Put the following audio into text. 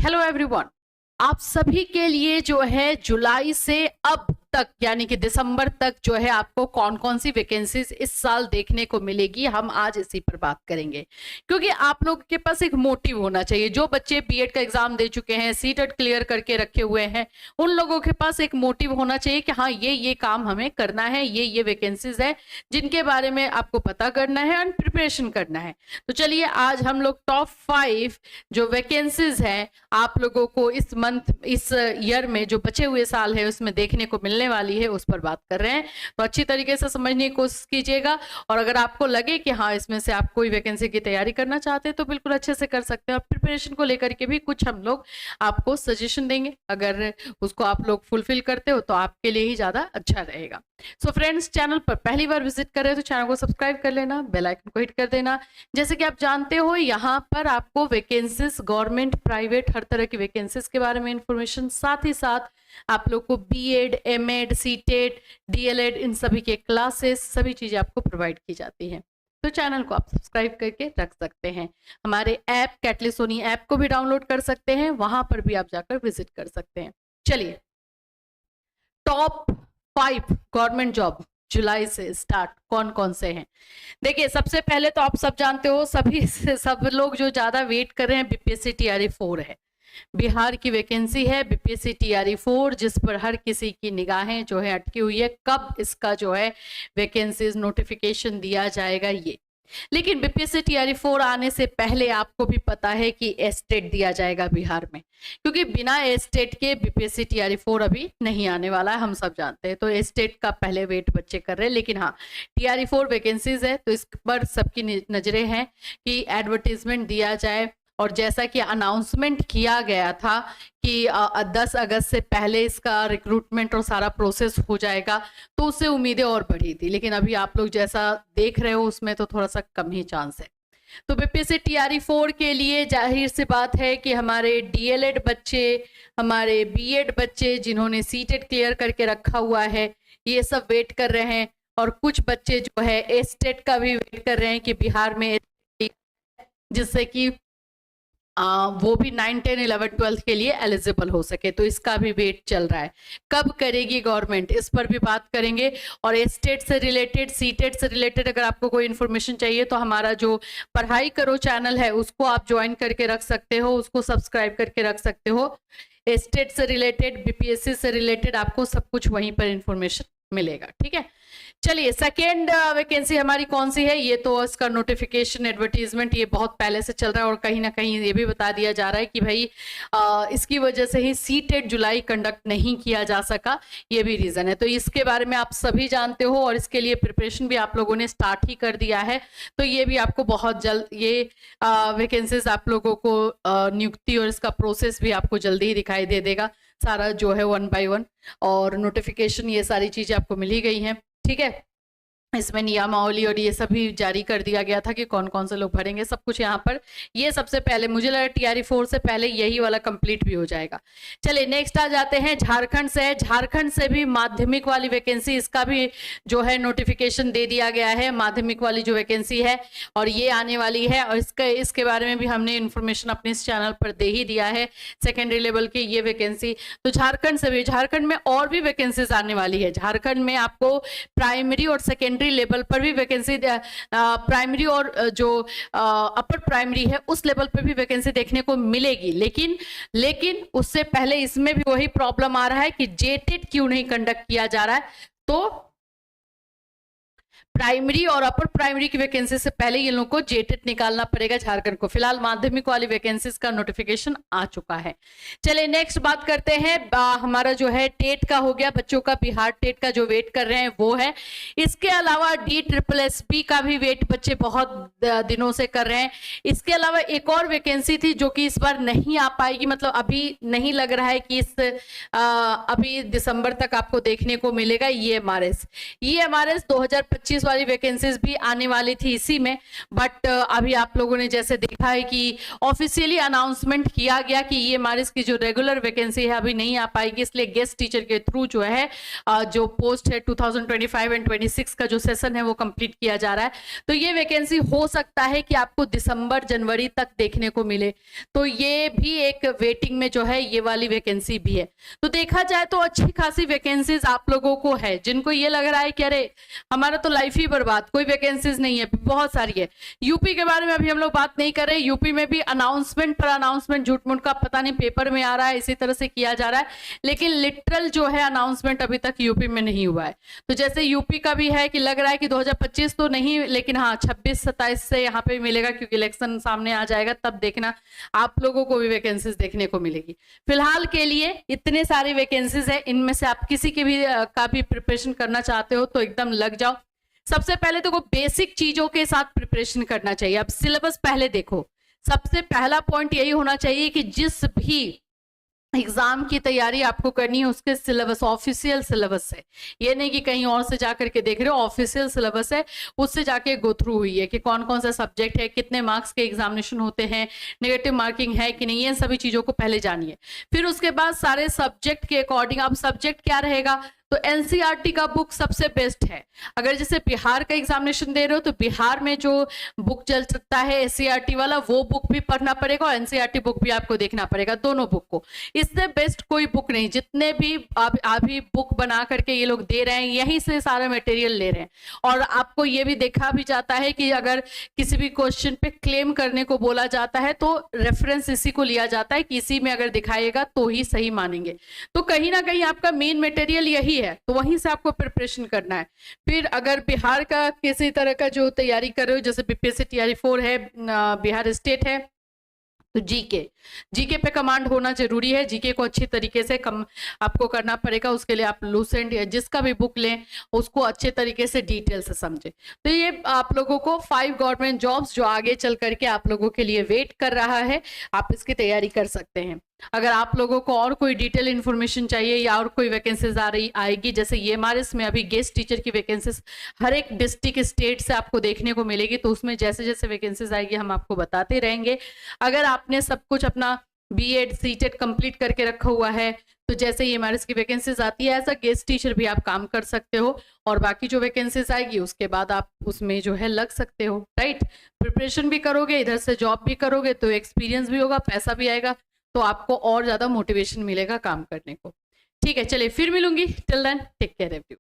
Hello everyone, आप सभी के लिए जो है जुलाई से अब तक यानी कि दिसंबर तक जो है आपको कौन कौन सी वैकेंसीज इस साल देखने को मिलेगी, हम आज इसी पर बात करेंगे। क्योंकि आप लोगों के पास एक मोटिव होना चाहिए। जो बच्चे बीएड का एग्जाम दे चुके हैं, सीटेट क्लियर करके रखे हुए हैं, उन लोगों के पास एक मोटिव होना चाहिए कि हाँ ये काम हमें करना है, ये वैकेंसीज है जिनके बारे में आपको पता करना है और प्रिपरेशन करना है। तो चलिए आज हम लोग टॉप 5 जो वैकेंसीज हैं आप लोगों को इस मंथ, इस ईयर में जो बचे हुए साल है उसमें देखने को मिलने वाली है, उस पर बात कर रहे हैं। तो अच्छी तरीके से समझने की कोशिश कीजिएगा और अगर आपको लगे कि हाँ इसमें से आप कोई वैकेंसी की तैयारी करना चाहते हैं तो बिल्कुल अच्छे से कर सकते हैं। और प्रिपरेशन को लेकर के भी कुछ हम लोग आपको सजेशन देंगे, अगर उसको आप लोग फुलफिल करते हो तो आपके लिए ही ज्यादा अच्छा रहेगा। सो फ्रेंड्स, चैनल पर पहली बार विजिट कर रहे हो तो चैनल को सब्सक्राइब कर लेना, बेल आइकन को हिट कर देना। जैसे कि आप जानते हो यहाँ पर आपको वैकेंसीज, गवर्नमेंट, प्राइवेट, हर तरह की वैकेंसीज के बारे में इंफॉर्मेशन, साथ ही साथ आप लोग को बीएड, एमएड, सीटेट, डीएलएड, इन सभी के क्लासेस, सभी चीजें आपको प्रोवाइड की जाती हैं। तो चैनल को आप सब्सक्राइब करके रख सकते हैं। हमारे ऐप कैटलिस्ट सोनी ऐप को भी डाउनलोड कर सकते हैं, वहां पर भी आप जाकर विजिट कर सकते हैं। चलिए टॉप 5 गवर्नमेंट जॉब जुलाई से स्टार्ट कौन कौन से हैं। देखिए सबसे पहले तो आप सब जानते हो, सब लोग जो ज्यादा वेट कर रहे हैं, बीपीएससी टीआरई 4 है। बिहार की वैकेंसी है बीपीएससी टीआरई 4, जिस पर हर किसी की निगाहें जो है अटकी हुई है, कब इसका जो है वैकेंसीज नोटिफिकेशन दिया जाएगा ये। लेकिन बीपीएससी टीआरई 4 आने से पहले आपको भी पता है कि एस्टेट दिया जाएगा बिहार में, क्योंकि बिना एस्टेट के बीपीएससी टीआरई 4 अभी नहीं आने वाला है, हम सब जानते हैं। तो एस्टेट का पहले वेट बच्चे कर रहे हैं, लेकिन हाँ टीआरई 4 वैकेंसीज है तो इस पर सबकी नजरें हैं कि एडवर्टीजमेंट दिया जाए। और जैसा कि अनाउंसमेंट किया गया था कि 10 अगस्त से पहले इसका रिक्रूटमेंट और सारा प्रोसेस हो जाएगा, तो उससे उम्मीदें और बढ़ी थी। लेकिन अभी आप लोग जैसा देख रहे हो उसमें तो थोड़ा सा कम ही चांस है। तो बीपीएससी टीआरई 4 के लिए जाहिर सी बात है कि हमारे डीएलएड बच्चे, हमारे बीएड बच्चे जिन्होंने सीटेट क्लियर करके रखा हुआ है, ये सब वेट कर रहे हैं। और कुछ बच्चे जो है एस्टेट का भी वेट कर रहे हैं कि बिहार में, जिससे कि वो भी 9, 10, 11, 12 के लिए एलिजिबल हो सके। तो इसका भी वेट चल रहा है, कब करेगी गवर्नमेंट, इस पर भी बात करेंगे। और स्टेट से रिलेटेड, सीटेट से रिलेटेड अगर आपको कोई इन्फॉर्मेशन चाहिए तो हमारा जो पढ़ाई करो चैनल है उसको आप ज्वाइन करके रख सकते हो, उसको सब्सक्राइब करके रख सकते हो। स्टेट से रिलेटेड, बीपीएससी से रिलेटेड आपको सब कुछ वहीं पर इंफॉर्मेशन मिलेगा। ठीक है, चलिए सेकेंड वैकेंसी हमारी कौन सी है, ये तो इसका नोटिफिकेशन, एडवर्टीजमेंट ये बहुत पहले से चल रहा है। और कहीं ना कहीं ये भी बता दिया जा रहा है कि भाई इसकी वजह से ही सीटेट जुलाई कंडक्ट नहीं किया जा सका, ये भी रीजन है। तो इसके बारे में आप सभी जानते हो और इसके लिए प्रिपरेशन भी आप लोगों ने स्टार्ट ही कर दिया है। तो ये भी आपको बहुत जल्द, ये वैकेंसीज आप लोगों को नियुक्ति और इसका प्रोसेस भी आपको जल्दी ही दिखाई दे देगा, सारा जो है 1 by 1। और नोटिफिकेशन ये सारी चीजें आपको मिली गई हैं। ठीक है, इसमें नियमावली और ये सभी जारी कर दिया गया था कि कौन कौन से लोग भरेंगे, सब कुछ यहाँ पर। ये सबसे पहले मुझे लगा टीआरई 4 से पहले यही वाला कंप्लीट भी हो जाएगा। चलिए नेक्स्ट आ जाते हैं, झारखंड से है। झारखंड से भी माध्यमिक वाली वैकेंसी, इसका भी जो है नोटिफिकेशन दे दिया गया है, माध्यमिक वाली जो वैकेंसी है और ये आने वाली है। और इसके बारे में भी हमने इन्फॉर्मेशन अपने इस चैनल पर दे ही दिया है, सेकेंडरी लेवल की ये वैकेंसी। तो झारखंड से भी, झारखंड में और भी वैकेंसीज आने वाली है। झारखंड में आपको प्राइमरी और सेकेंडरी लेवल पर भी वैकेंसी, प्राइमरी और जो अपर प्राइमरी है उस लेवल पर भी वैकेंसी देखने को मिलेगी। लेकिन उससे पहले इसमें भी वही प्रॉब्लम आ रहा है कि जेटेट क्यों नहीं कंडक्ट किया जा रहा है। तो प्राइमरी और अपर प्राइमरी की वैकेंसी से पहले ये लोगों को जेटेट निकालना पड़ेगा झारखंड को। फिलहाल माध्यमिक वाली वैकेंसीज का नोटिफिकेशन आ चुका है। चलिए नेक्स्ट बात करते हैं, हमारा जो है टेट का हो गया, बच्चों का बिहार टेट का जो वेट कर रहे हैं वो है। इसके अलावा DSSS का भी वेट बच्चे बहुत दिनों से कर रहे हैं। इसके अलावा एक और वैकेंसी थी जो कि इस बार नहीं आ पाएगी, मतलब अभी नहीं लग रहा है कि इस अभी दिसंबर तक आपको देखने को मिलेगा। EMRS 2025 वाली वैकेंसीज भी आने वाली थी इसी में, बट अभी आप लोगों ने जैसे देखा है कि ऑफिशियली अनाउंसमेंट किया गया कि EMRS की जो रेगुलर वैकेंसी है अभी नहीं आ पाएगी, इसलिए गेस्ट टीचर के थ्रू जो है जो पोस्ट है 2025 एंड 26 का जो सेशन है वो कंप्लीट किया जा रहा है। तो ये वैकेंसी हो सकता है कि आपको दिसंबर जनवरी तक देखने को मिले, तो ये भी एक वेटिंग में जो है ये वाली वैकेंसी भी है। तो देखा जाए तो अच्छी खासी वैकेंसीज आप लोगों को है। जिनको ये लग रहा है कि अरे हमारा तो लाइफ ही बर्बाद, कोई वैकेंसीज नहीं है, बहुत सारी है। यूपी के बारे में अभी हम लोग बात नहीं कर रहे, यूपी में भी अनाउंसमेंट पर अनाउंसमेंट झूठ मूठ का पता नहीं पेपर में आ रहा है, इसी तरह से किया जा रहा है, लेकिन लिटरल जो है अनाउंसमेंट अभी तक यूपी में नहीं हुआ है। तो जैसे यूपी का भी है कि लग रहा है कि 2025 तो नहीं, लेकिन हाँ 26-27 से यहाँ पे मिलेगा, क्योंकि इलेक्शन सामने आ जाएगा, तब देखना आप लोगों को भी वैकेंसीज देखने को मिलेगी। फिलहाल के लिए इतने सारे वैकेंसीज है, इनमें से आप किसी के भी का भी प्रिपरेशन करना चाहते हो तो एकदम लग जाओ। सबसे पहले तो बेसिक चीजों के साथ प्रिपरेशन करना चाहिए। अब सिलेबस पहले देखो, सबसे पहला पॉइंट यही होना चाहिए कि जिस भी एग्जाम की तैयारी आपको करनी है उसके सिलेबस ऑफिशियल सिलेबस है, ये नहीं कि कहीं और से जाकर के देख रहे हो, ऑफिशियल सिलेबस है, उससे जाके गो थ्रू हुई है कि कौन कौन सा सब्जेक्ट है, कितने मार्क्स के एग्जामिनेशन होते हैं, नेगेटिव मार्किंग है कि नहीं, ये सभी चीजों को पहले जानिए। फिर उसके बाद सारे सब्जेक्ट के अकॉर्डिंग, अब सब्जेक्ट क्या रहेगा तो एनसीईआरटी का बुक सबसे बेस्ट है। अगर जैसे बिहार का एग्जामिनेशन दे रहे हो तो बिहार में जो बुक चल सकता है एनसीईआरटी वाला, वो बुक भी पढ़ना पड़ेगा और एनसीईआरटी बुक भी आपको देखना पड़ेगा, दोनों बुक को। इससे बेस्ट कोई बुक नहीं, जितने भी अभी बुक बना करके ये लोग दे रहे हैं यहीं से सारा मटेरियल ले रहे हैं। और आपको ये भी देखा भी जाता है कि अगर किसी भी क्वेश्चन पे क्लेम करने को बोला जाता है तो रेफरेंस इसी को लिया जाता है कि इसी में अगर दिखाएगा तो ही सही मानेंगे। तो कहीं ना कहीं आपका मेन मटेरियल यही है, तो वहीं से आपको प्रिपरेशन करना है। फिर अगर बिहार का किसी तरह का जो तैयारी कर रहे हो, जैसे बीपीएससी टीआरई 4 है, बिहार स्टेट है, तो जीके पे कमांड होना जरूरी है। जीके को अच्छी तरीके से आपको करना पड़ेगा, उसके लिए आप लूसेंट या जिसका भी बुक लें उसको अच्छे तरीके से डिटेल से समझे। तो ये आप लोगों को 5 गवर्नमेंट जॉब्स जो आगे चल करके आप लोगों के लिए वेट कर रहा है, आप इसकी तैयारी कर सकते हैं। अगर आप लोगों को और कोई डिटेल इन्फॉर्मेशन चाहिए या और कोई वैकेंसीज आएगी, जैसे EMRS में अभी गेस्ट टीचर की वैकेंसीज हर एक डिस्ट्रिक्ट स्टेट से आपको देखने को मिलेगी, तो उसमें जैसे जैसे वैकेंसीज आएगी हम आपको बताते रहेंगे। अगर आपने सब कुछ अपना बीएड सीटेट कंप्लीट करके रखा हुआ है तो जैसे EMRS की वैकेंसीज आती है एज अ गेस्ट टीचर भी आप काम कर सकते हो, और बाकी जो वैकेंसीज आएगी उसके बाद आप उसमें जो है लग सकते हो। राइट, प्रिपरेशन भी करोगे, इधर से जॉब भी करोगे तो एक्सपीरियंस भी होगा, पैसा भी आएगा, तो आपको और ज्यादा मोटिवेशन मिलेगा काम करने को। ठीक है, चलिए फिर मिलूंगी। Till then take care everyone.